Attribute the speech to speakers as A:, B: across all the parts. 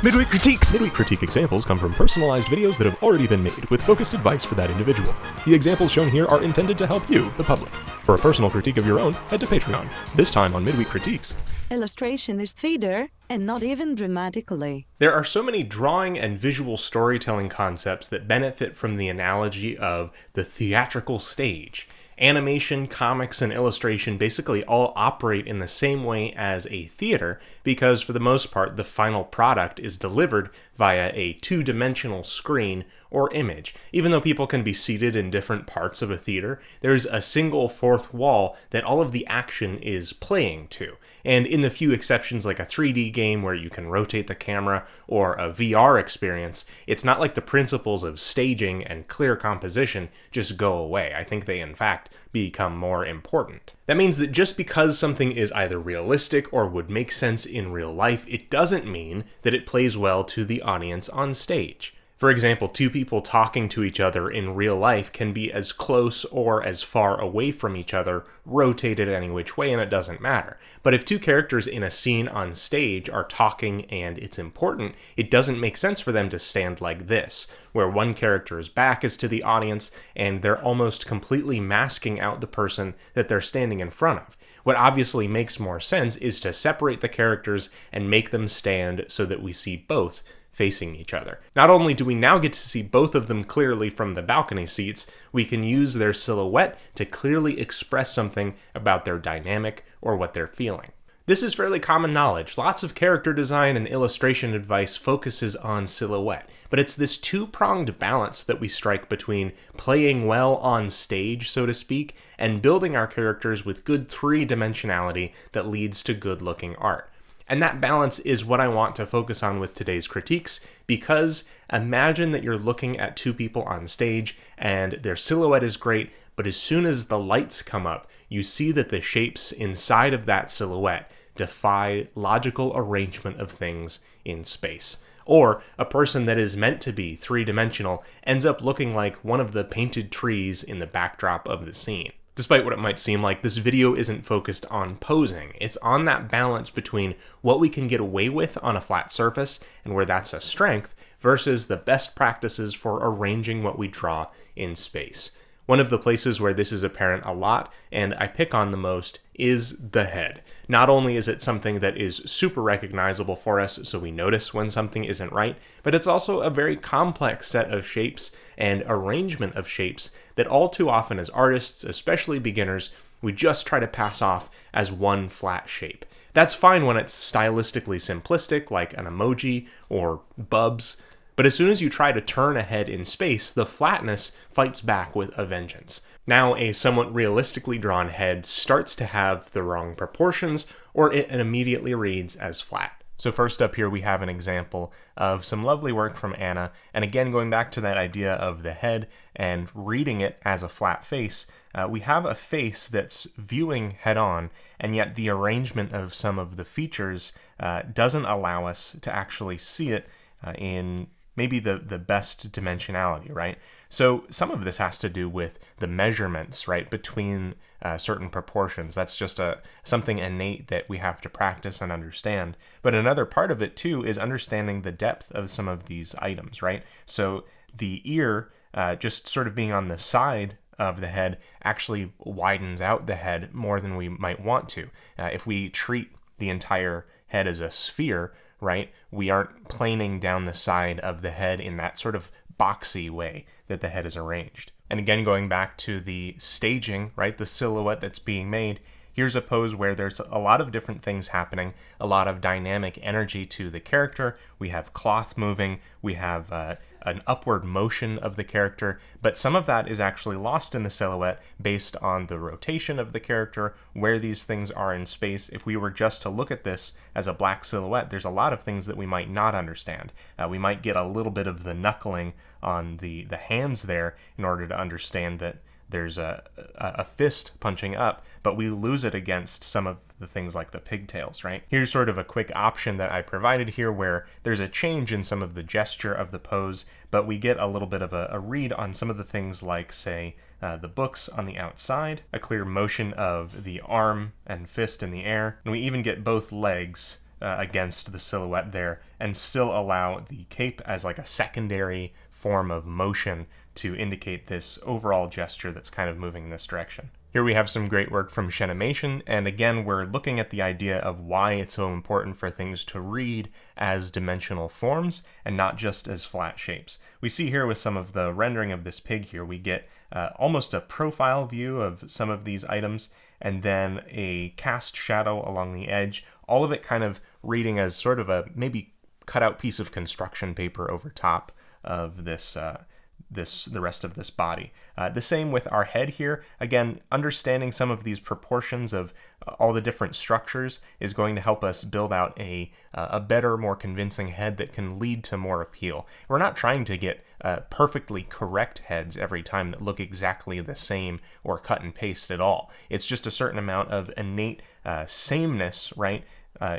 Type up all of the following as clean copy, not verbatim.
A: Midweek Critiques! Midweek critique examples come from personalized videos that have already been made, with focused advice for that individual. The examples shown here are intended to help you, the public. For a personal critique of your own, head to Patreon. This time on Midweek Critiques.
B: Illustration is theater, and not even dramatically.
C: There are so many drawing and visual storytelling concepts that benefit from the analogy of the theatrical stage. Animation, comics, and illustration basically all operate in the same way as a theater because, for the most part, the final product is delivered via a two-dimensional screen or image. Even though people can be seated in different parts of a theater, there's a single fourth wall that all of the action is playing to. And in the few exceptions like a 3D game where you can rotate the camera or a VR experience, it's not like the principles of staging and clear composition just go away. I think they, in fact, become more important. That means that just because something is either realistic or would make sense in real life, it doesn't mean that it plays well to the audience on stage. For example, two people talking to each other in real life can be as close or as far away from each other, rotated any which way, and it doesn't matter. But if two characters in a scene on stage are talking and it's important, it doesn't make sense for them to stand like this, where one character's back is to the audience and they're almost completely masking out the person that they're standing in front of. What obviously makes more sense is to separate the characters and make them stand so that we see both facing each other. Not only do we now get to see both of them clearly from the balcony seats, we can use their silhouette to clearly express something about their dynamic or what they're feeling. This is fairly common knowledge. Lots of character design and illustration advice focuses on silhouette, but it's this two-pronged balance that we strike between playing well on stage, so to speak, and building our characters with good three-dimensionality that leads to good-looking art. And that balance is what I want to focus on with today's critiques, because imagine that you're looking at two people on stage and their silhouette is great, but as soon as the lights come up, you see that the shapes inside of that silhouette defy logical arrangement of things in space. Or a person that is meant to be three-dimensional ends up looking like one of the painted trees in the backdrop of the scene. Despite what it might seem like, this video isn't focused on posing. It's on that balance between what we can get away with on a flat surface and where that's a strength versus the best practices for arranging what we draw in space. One of the places where this is apparent a lot, and I pick on the most, is the head. Not only is it something that is super recognizable for us, so we notice when something isn't right, but it's also a very complex set of shapes and arrangement of shapes that all too often as artists, especially beginners, we just try to pass off as one flat shape. That's fine when it's stylistically simplistic, like an emoji or bubs, but as soon as you try to turn a head in space, the flatness fights back with a vengeance. Now a somewhat realistically drawn head starts to have the wrong proportions, or it immediately reads as flat. So first up here we have an example of some lovely work from Anna, and again going back to that idea of the head and reading it as a flat face, we have a face that's viewing head-on, and yet the arrangement of some of the features doesn't allow us to actually see it in maybe the best dimensionality, right? So some of this has to do with the measurements, right, between certain proportions. That's just something innate that we have to practice and understand. But another part of it, too, is understanding the depth of some of these items, right? So the ear, just sort of being on the side of the head, actually widens out the head more than we might want to. If we treat the entire head as a sphere, right, we aren't planing down the side of the head in that sort of boxy way that the head is arranged. And again, going back to the staging, right, the silhouette that's being made, here's a pose where there's a lot of different things happening, a lot of dynamic energy to the character. We have cloth moving, we have an upward motion of the character, but some of that is actually lost in the silhouette based on the rotation of the character, where these things are in space. If we were just to look at this as a black silhouette, there's a lot of things that we might not understand. We might get a little bit of the knuckling on the hands there in order to understand that there's a fist punching up, but we lose it against some of the things like the pigtails, right? Here's sort of a quick option that I provided here where there's a change in some of the gesture of the pose, but we get a little bit of a read on some of the things like, say, the books on the outside, a clear motion of the arm and fist in the air, and we even get both legs against the silhouette there and still allow the cape as like a secondary form of motion to indicate this overall gesture that's kind of moving in this direction. Here we have some great work from Shenimation, and again, we're looking at the idea of why it's so important for things to read as dimensional forms and not just as flat shapes. We see here with some of the rendering of this pig here, we get almost a profile view of some of these items, and then a cast shadow along the edge, all of it kind of reading as sort of a maybe cut out piece of construction paper over top of this the rest of this body. The same with our head here. Again, understanding some of these proportions of all the different structures is going to help us build out a better, more convincing head that can lead to more appeal. We're not trying to get perfectly correct heads every time that look exactly the same or cut and paste at all. It's just a certain amount of innate sameness, right?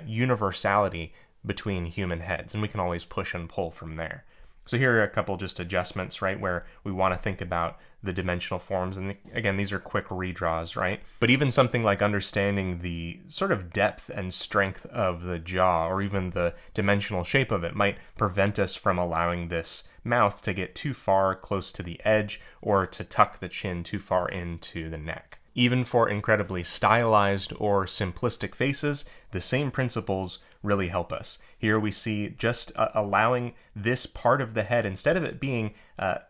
C: Universality between human heads, and we can always push and pull from there. So here are a couple just adjustments, right, where we want to think about the dimensional forms. And again, these are quick redraws, right? But even something like understanding the sort of depth and strength of the jaw, or even the dimensional shape of it, might prevent us from allowing this mouth to get too far close to the edge or to tuck the chin too far into the neck. Even for incredibly stylized or simplistic faces, the same principles really help us. Here we see just allowing this part of the head, instead of it being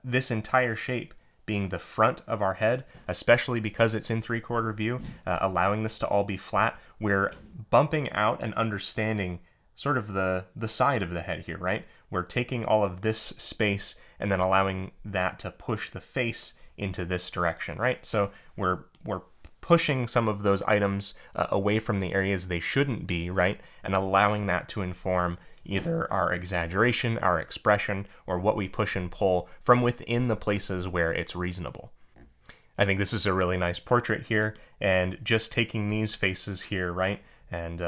C: this entire shape being the front of our head, especially because it's in 3/4 view, allowing this to all be flat, we're bumping out and understanding sort of the side of the head here, right? We're taking all of this space and then allowing that to push the face into this direction, right? So we're pushing some of those items away from the areas they shouldn't be, right? And allowing that to inform either our exaggeration, our expression, or what we push and pull from within the places where it's reasonable. I think this is a really nice portrait here, and just taking these faces here, right? And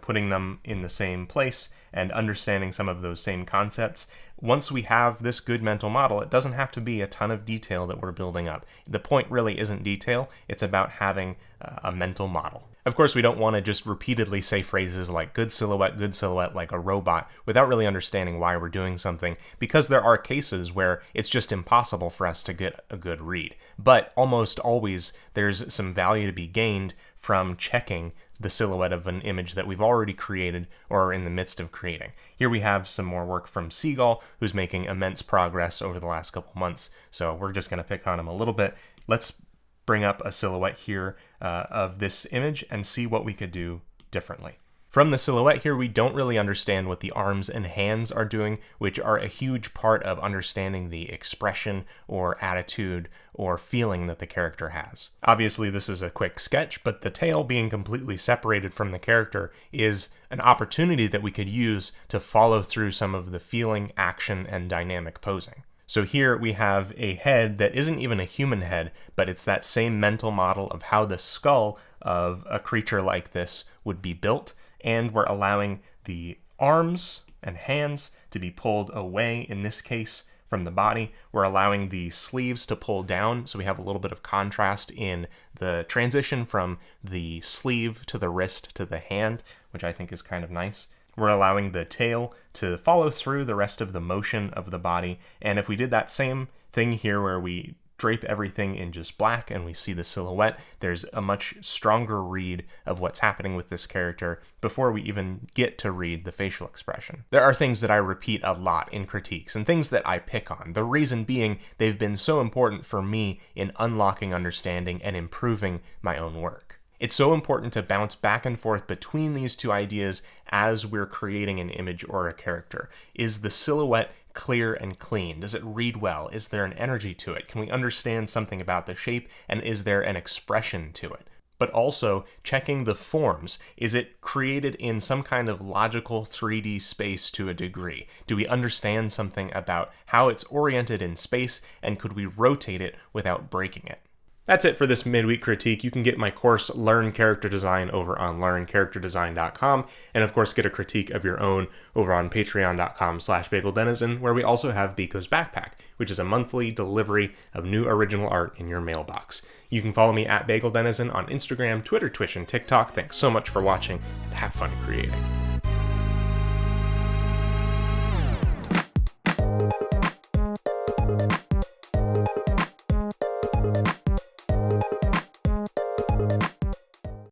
C: putting them in the same place and understanding some of those same concepts. Once we have this good mental model, it doesn't have to be a ton of detail that we're building up. The point really isn't detail, it's about having a mental model. Of course, we don't want to just repeatedly say phrases like good silhouette, like a robot, without really understanding why we're doing something, because there are cases where it's just impossible for us to get a good read. But almost always, there's some value to be gained from checking the silhouette of an image that we've already created or are in the midst of creating. Here we have some more work from Seagull, who's making immense progress over the last couple months, so we're just going to pick on him a little bit. Let's bring up a silhouette here of this image and see what we could do differently. From the silhouette here, we don't really understand what the arms and hands are doing, which are a huge part of understanding the expression or attitude or feeling that the character has. Obviously, this is a quick sketch, but the tail being completely separated from the character is an opportunity that we could use to follow through some of the feeling, action, and dynamic posing. So here we have a head that isn't even a human head, but it's that same mental model of how the skull of a creature like this would be built, and we're allowing the arms and hands to be pulled away, in this case, from the body. We're allowing the sleeves to pull down, so we have a little bit of contrast in the transition from the sleeve to the wrist to the hand, which I think is kind of nice. We're allowing the tail to follow through the rest of the motion of the body, and if we did that same thing here where we drape everything in just black and we see the silhouette, there's a much stronger read of what's happening with this character before we even get to read the facial expression. There are things that I repeat a lot in critiques and things that I pick on, the reason being they've been so important for me in unlocking understanding and improving my own work. It's so important to bounce back and forth between these two ideas as we're creating an image or a character. Is the silhouette clear and clean? Does it read well? Is there an energy to it? Can we understand something about the shape, and is there an expression to it? But also checking the forms. Is it created in some kind of logical 3D space to a degree? Do we understand something about how it's oriented in space, and could we rotate it without breaking it? That's it for this midweek critique. You can get my course, Learn Character Design, over on learncharacterdesign.com, and of course get a critique of your own over on patreon.com/bageldenizen, where we also have Biko's Backpack, which is a monthly delivery of new original art in your mailbox. You can follow me at bageldenizen on Instagram, Twitter, Twitch, and TikTok. Thanks so much for watching, and have fun creating.